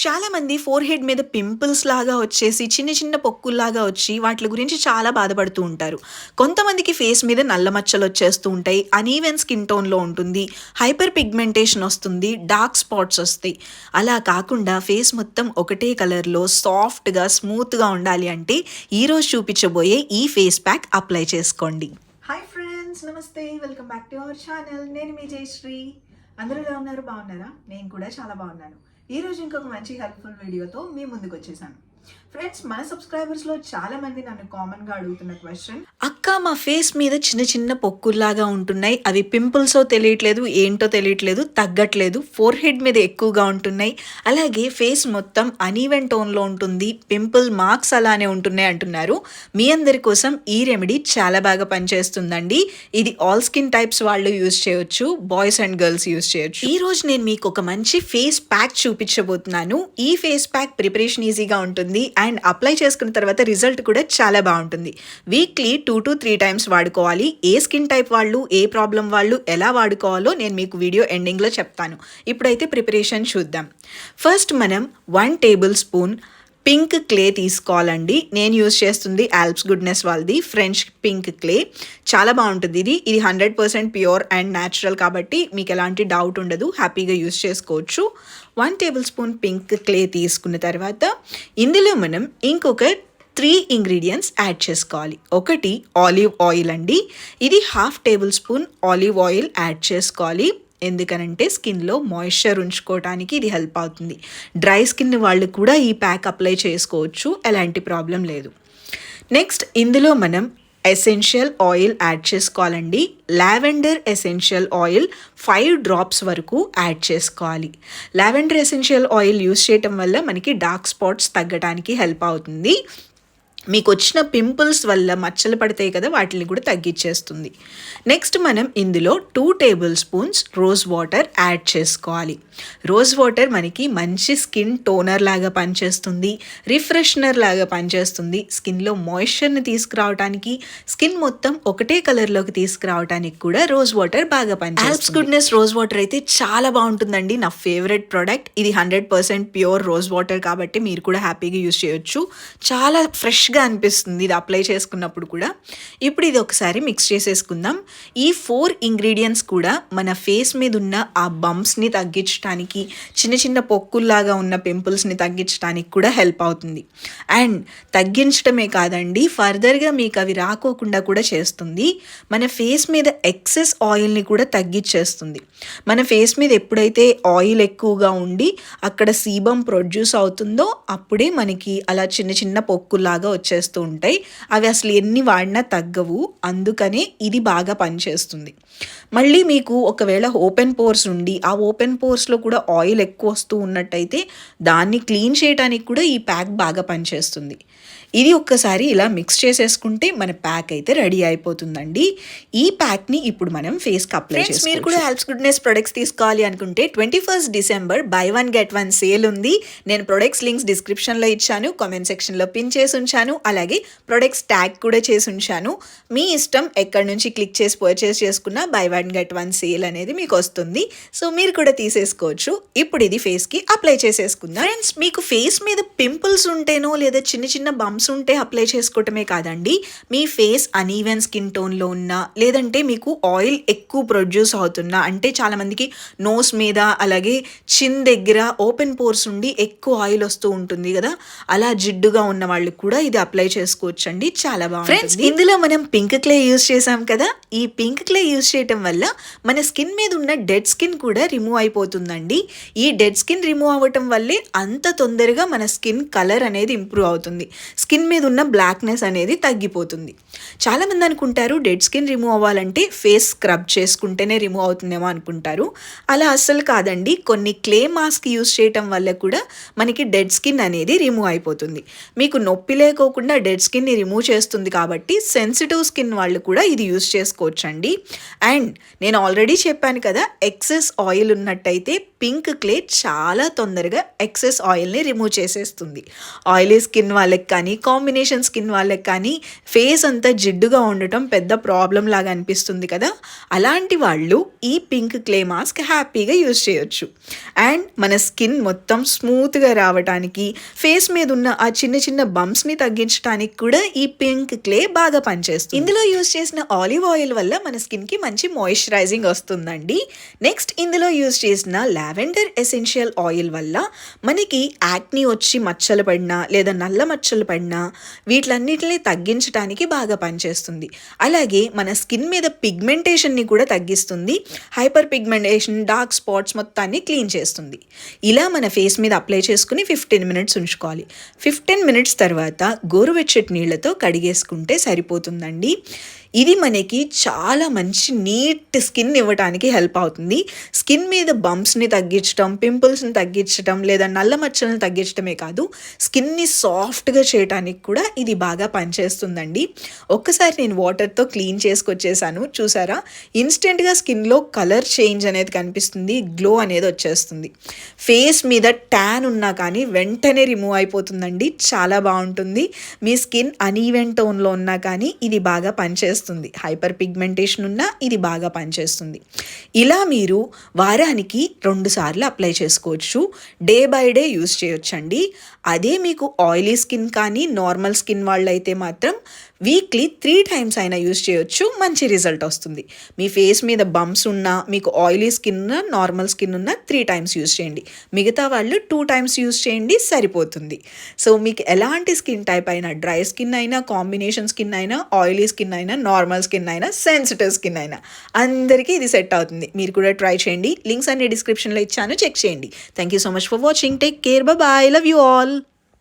చాలామంది four head మీద pimples లాగా వచ్చేసి చిన్న చిన్న పొక్కుల్లాగా వచ్చి వాటి గురించి చాలా బాధపడుతూ ఉంటారు. కొంతమందికి ఫేస్ మీద నల్ల మచ్చలు వచ్చేస్తూ ఉంటాయి, అనీవెన్ స్కిన్ టోన్లో ఉంటుంది, హైపర్ పిగ్మెంటేషన్ వస్తుంది, డార్క్ స్పాట్స్ వస్తాయి. అలా కాకుండా ఫేస్ మొత్తం ఒకటే కలర్లో సాఫ్ట్గా స్మూత్గా ఉండాలి అంటే ఈరోజు చూపించబోయే ఈ ఫేస్ ప్యాక్ అప్లై చేసుకోండి. హాయ్ ఫ్రెండ్స్, నమస్తే, welcome back to our channel. నేను మీ జయశ్రీ. అందరూ ఎలా ఉన్నారు? బాగున్నారా? నేను కూడా చాలా బాగున్నాను. ఈరోజు ఇంకొక మంచి హెల్ప్ఫుల్ వీడియోతో మీ ముందుకు వచ్చేసాను. ఫ్రెండ్స్, మన సబ్స్క్రైబర్స్లో చాలా మంది నన్ను కామన్గా అడుగుతున్న క్వశ్చన్, అక్క మా ఫేస్ మీద చిన్న చిన్న పొక్కుల్లాగా ఉంటున్నాయి, అవి పింపుల్సో తెలియట్లేదు, ఏంటో తెలియట్లేదు, తగ్గట్లేదు, ఫోర్ హెడ్ మీద ఎక్కువగా ఉంటున్నాయి, అలాగే ఫేస్ మొత్తం అనీవెన్ టోన్లో ఉంటుంది, పింపుల్ మార్క్స్ అలానే ఉంటున్నాయి అంటున్నారు. మీ అందరి కోసం ఈ రెమెడీ చాలా బాగా పనిచేస్తుందండి. ఇది ఆల్ స్కిన్ టైప్స్ వాళ్ళు యూజ్ చేయొచ్చు, బాయ్స్ అండ్ గర్ల్స్ యూజ్ చేయొచ్చు. ఈ రోజు నేను మీకు ఒక మంచి ఫేస్ ప్యాక్ చూపించబోతున్నాను. ఈ ఫేస్ ప్యాక్ ప్రిపరేషన్ ఈజీగా ఉంటుంది అండ్ అప్లై చేసుకున్న తర్వాత రిజల్ట్ కూడా చాలా బాగుంటుంది. వీక్లీ 2 to 3 times వాడుకోవాలి. ఏ స్కిన్ టైప్ వాళ్ళు, ఏ ప్రాబ్లం వాళ్ళు ఎలా వాడుకోవాలో నేను మీకు వీడియో ఎండింగ్లో చెప్తాను. ఇప్పుడైతే ప్రిపరేషన్ చూద్దాం. ఫస్ట్ మనం 1 tablespoon పింక్ క్లే తీసుకోవాలండి. నేను యూజ్ చేస్తుంది ఆల్ప్స్ గుడ్నెస్ వాళ్ళది ఫ్రెంచ్ పింక్ క్లే. చాలా బాగుంటుంది ఇది 100% ప్యూర్ అండ్ న్యాచురల్ కాబట్టి మీకు ఎలాంటి డౌట్ ఉండదు, హ్యాపీగా యూజ్ చేసుకోవచ్చు. 1 tablespoon పింక్ క్లే తీసుకున్న తర్వాత ఇందులో మనం ఇంకొక 3 ingredients యాడ్ చేసుకోవాలి. ఒకటి ఆలివ్ ఆయిల్ అండి. ఇది 1/2 tablespoon ఆలివ్ ఆయిల్ యాడ్ చేసుకోవాలి. ఎందుకనంటే స్కిన్లో మాయిశ్చర్ ఉంచుకోవడానికి ఇది హెల్ప్ అవుతుంది. డ్రై స్కిన్ వాళ్ళు కూడా ఈ ప్యాక్ అప్లై చేసుకోవచ్చు, ఎలాంటి ప్రాబ్లం లేదు. నెక్స్ట్ ఇందులో మనం ఎసెన్షియల్ ఆయిల్ యాడ్ చేసుకోవాలండి. లావెండర్ ఎసెన్షియల్ ఆయిల్ 5 drops వరకు యాడ్ చేసుకోవాలి. లావెండర్ ఎసెన్షియల్ ఆయిల్ యూస్ చేయటం వల్ల మనకి డార్క్ స్పాట్స్ తగ్గడానికి హెల్ప్ అవుతుంది. మీకు వచ్చిన పింపుల్స్ వల్ల మచ్చలు పడతాయి కదా, వాటిని కూడా తగ్గించేస్తుంది. నెక్స్ట్ మనం ఇందులో 2 tablespoons రోజ్ వాటర్ యాడ్ చేసుకోవాలి. రోజ్ వాటర్ మనకి మంచి స్కిన్ టోనర్ లాగా పనిచేస్తుంది, రిఫ్రెషనర్ లాగా పనిచేస్తుంది. స్కిన్లో మాయిశ్చర్ని తీసుకురావడానికి, స్కిన్ మొత్తం ఒకటే కలర్లోకి తీసుకురావడానికి కూడా రోజ్ వాటర్ బాగా పనిచేస్తుంది. ఆల్ప్స్ గుడ్నెస్ రోజ్ వాటర్ అయితే చాలా బాగుంటుందండి, నా ఫేవరెట్ ప్రోడక్ట్. ఇది 100% ప్యూర్ రోజ్ వాటర్ కాబట్టి మీరు కూడా హ్యాపీగా యూజ్ చేయొచ్చు. చాలా ఫ్రెష్గా అనిపిస్తుంది ఇది అప్లై చేసుకున్నప్పుడు కూడా. ఇప్పుడు ఇది ఒకసారి మిక్స్ చేసేసుకుందాం. ఈ 4 ingredients కూడా మన ఫేస్ మీద ఉన్న ఆ బంప్స్ని తగ్గించడానికి, చిన్న చిన్న పొక్కుల్లాగా ఉన్న పింపుల్స్ని తగ్గించడానికి కూడా హెల్ప్ అవుతుంది. అండ్ తగ్గించడమే కాదండి, ఫర్దర్గా మీకు అవి రాకోకుండా కూడా చేస్తుంది. మన ఫేస్ మీద ఎక్సెస్ ఆయిల్ని కూడా తగ్గించేస్తుంది. మన ఫేస్ మీద ఎప్పుడైతే ఆయిల్ ఎక్కువగా ఉండి అక్కడ సీబమ్ ప్రొడ్యూస్ అవుతుందో అప్పుడే మనకి అలా చిన్న చిన్న పొక్కుల్లాగా వచ్చేస్తూ ఉంటాయి. అవి అసలు ఎన్ని వాడినా తగ్గవు, అందుకనే ఇది బాగా పనిచేస్తుంది. మళ్ళీ మీకు ఒకవేళ ఓపెన్ పోర్స్ ఉండి ఆ ఓపెన్ పోర్స్లో కూడా ఆయిల్ ఎక్కువ వస్తూ ఉన్నట్టయితే దాన్ని క్లీన్ చేయడానికి కూడా ఈ ప్యాక్ బాగా పనిచేస్తుంది. ఇది ఒక్కసారి ఇలా మిక్స్ చేసేసుకుంటే మన ప్యాక్ అయితే రెడీ అయిపోతుందండి. ఈ ప్యాక్ని ఇప్పుడు మనం ఫేస్కి అప్లై చేసుకోవచ్చు. మీరు కూడా ఆల్ప్స్ గుడ్నెస్ ప్రొడక్ట్స్ తీసుకోవాలి అనుకుంటే 21st December buy 1 get 1 sale ఉంది. నేను ప్రొడక్ట్స్ లింక్స్ డిస్క్రిప్షన్లో ఇచ్చాను, కామెంట్ సెక్షన్లో పిన్ చేసి ఉంచాను, అలాగే ప్రొడక్ట్స్ ట్యాగ్ కూడా చేసి ఉంచాను. మీ ఇష్టం ఎక్కడి నుంచి క్లిక్ చేసి పర్చేస్ చేసుకున్నా buy 1 get 1 సేల్ అనేది మీకు వస్తుంది. సో మీరు కూడా తీసేసుకోవచ్చు. ఇప్పుడు ఇది ఫేస్కి అప్లై చేసేసుకుందాం. ఫ్రెండ్స్, మీకు ఫేస్ మీద పింపుల్స్ ఉంటేనో లేదా చిన్న చిన్న బంప్స్ ఉంటే అప్లై చేసుకోవటమే కాదండి, మీ ఫేస్ అనీవెన్ స్కిన్ టోన్లో ఉన్నా, లేదంటే మీకు ఆయిల్ ఎక్కువ ప్రొడ్యూస్ అవుతున్నా, అంటే చాలామందికి నోస్ మీద అలాగే చిన్ దగ్గర ఓపెన్ పోర్స్ ఉండి ఎక్కువ ఆయిల్ వస్తూ ఉంటుంది కదా, అలా జిడ్డుగా ఉన్న వాళ్ళు కూడా ఇది అప్లై చేసుకోవచ్చు అండి. చాలా బాగుంటుంది. ఫ్రెండ్స్, ఇందులో మనం పింక్ క్లే యూజ్ చేసాం కదా, ఈ పింక్ క్లే యూజ్ చేయటం వల్ల మన స్కిన్ మీద ఉన్న డెడ్ స్కిన్ కూడా రిమూవ్ అయిపోతుందండి. ఈ డెడ్ స్కిన్ రిమూవ్ అవ్వటం వల్లే అంత తొందరగా మన స్కిన్ కలర్ అనేది ఇంప్రూవ్ అవుతుంది, స్కిన్ మీద ఉన్న బ్లాక్నెస్ అనేది తగ్గిపోతుంది. చాలామంది అనుకుంటారు డెడ్ స్కిన్ రిమూవ్ అవ్వాలంటే ఫేస్ స్క్రబ్ చేసుకుంటేనే రిమూవ్ అవుతుందేమో అనుకుంటారు. అలా అస్సలు కాదండి. కొన్ని క్లే మాస్క్ యూజ్ చేయటం వల్ల కూడా మనకి డెడ్ స్కిన్ అనేది రిమూవ్ అయిపోతుంది. మీకు నొప్పి లేకోకుండా డెడ్ స్కిన్ని రిమూవ్ చేస్తుంది కాబట్టి సెన్సిటివ్ స్కిన్ వాళ్ళు కూడా ఇది యూజ్ చేసుకోవచ్చండి. అండ్ నేను ఆల్రెడీ చెప్పాను కదా, ఎక్సెస్ ఆయిల్ ఉన్నట్టయితే పింక్ క్లే చాలా తొందరగా ఎక్సెస్ ఆయిల్ని రిమూవ్ చేసేస్తుంది. ఆయిలీ స్కిన్ వాళ్ళకి కానీ, కాంబినేషన్ స్కిన్ వాళ్ళకి కానీ ఫేస్ అంతా జిడ్డుగా ఉండటం పెద్ద ప్రాబ్లం లాగా అనిపిస్తుంది కదా, అలాంటి వాళ్ళు ఈ పింక్ క్లే మాస్క్ హ్యాపీగా యూజ్ చేయొచ్చు. అండ్ మన స్కిన్ మొత్తం స్మూత్గా రావడానికి, ఫేస్ మీద ఉన్న ఆ చిన్న చిన్న బంప్స్ని తగ్గించడానికి కూడా ఈ పింక్ క్లే బాగా పనిచేస్తుంది. ఇందులో యూజ్ చేసిన ఆలివ్ ఆయిల్ వల్ల మన స్కిన్కి మంచి మాయిశ్చరైజింగ్ వస్తుందండి. నెక్స్ట్ ఇందులో యూజ్ చేసిన లావెండర్ ఎసెన్షియల్ ఆయిల్ వల్ల మనకి యాక్ని వచ్చి మచ్చలు పడినా లేదా నల్ల మచ్చలు పడినా వీటిలన్నిటిని తగ్గించడానికి బాగా పనిచేస్తుంది. అలాగే మన స్కిన్ మీద పిగ్మెంటేషన్ని కూడా తగ్గిస్తుంది. హైపర్ పిగ్మెంటేషన్, డార్క్ స్పాట్స్ మొత్తాన్ని క్లీన్ చేస్తుంది. ఇలా మన ఫేస్ మీద అప్లై చేసుకుని 15 మినిట్స్ ఉంచుకోవాలి. 15 మినిట్స్ తర్వాత గోరువెచ్చటి నీళ్ళతో కడిగేసుకుంటే సరిపోతుందండి. ఇది మనకి చాలా మంచి నీట్ స్కిన్ ఇవ్వడానికి హెల్ప్ అవుతుంది. స్కిన్ మీద బంప్స్ని తగ్గించడం, పింపుల్స్ని తగ్గించడం లేదా నల్ల మచ్చలను తగ్గించడమే కాదు, స్కిన్ని సాఫ్ట్గా చేయడానికి కూడా ఇది బాగా పనిచేస్తుందండి. ఒక్కసారి నేను వాటర్తో క్లీన్ చేసుకొచ్చేసాను, చూసారా, ఇన్స్టెంట్గా స్కిన్లో కలర్ చేంజ్ అనేది కనిపిస్తుంది, గ్లో అనేది వచ్చేస్తుంది. ఫేస్ మీద ట్యాన్ ఉన్నా కానీ వెంటనే రిమూవ్ అయిపోతుందండి, చాలా బాగుంటుంది. మీ స్కిన్ అనీవెన్ టోన్లో ఉన్నా కానీ ఇది బాగా పనిచేస్తుంది. హైపర్ పిగ్మెంటేషన్ ఉన్నా ఇది బాగా పనిచేస్తుంది. ఇలా మీరు వారానికి 2 సార్లు అప్లై చేసుకోవచ్చు. డే బై డే యూస్ చేయొచ్చండి. అదే మీకు ఆయిలీ స్కిన్ కానీ నార్మల్ స్కిన్ వాళ్ళైతే మాత్రం వీక్లీ 3 టైమ్స్ అయినా యూస్ చేయొచ్చు, మంచి రిజల్ట్ వస్తుంది. మీ ఫేస్ మీద బంప్స్ ఉన్నా, మీకు ఆయిలీ స్కిన్ ఉన్నా, నార్మల్ స్కిన్ ఉన్నా 3 టైమ్స్ యూస్ చేయండి. మిగతా వాళ్ళు 2 టైమ్స్ యూస్ చేయండి, సరిపోతుంది. సో మీకు ఎలాంటి స్కిన్ టైప్ అయినా, డ్రై స్కిన్ అయినా, కాంబినేషన్ స్కిన్ అయినా, ఆయిలీ స్కిన్ అయినా, నార్మల్ స్కిన్ అయినా, సెన్సిటివ్ స్కిన్ అయినా అందరికీ ఇది సెట్ అవుతుంది. మీరు కూడా ట్రై చేయండి. లింక్స్ అన్ని డిస్క్రిప్షన్లో ఇచ్చాను, చెక్ చేయండి. Thank you so much for watching. Take care, bye, love you all.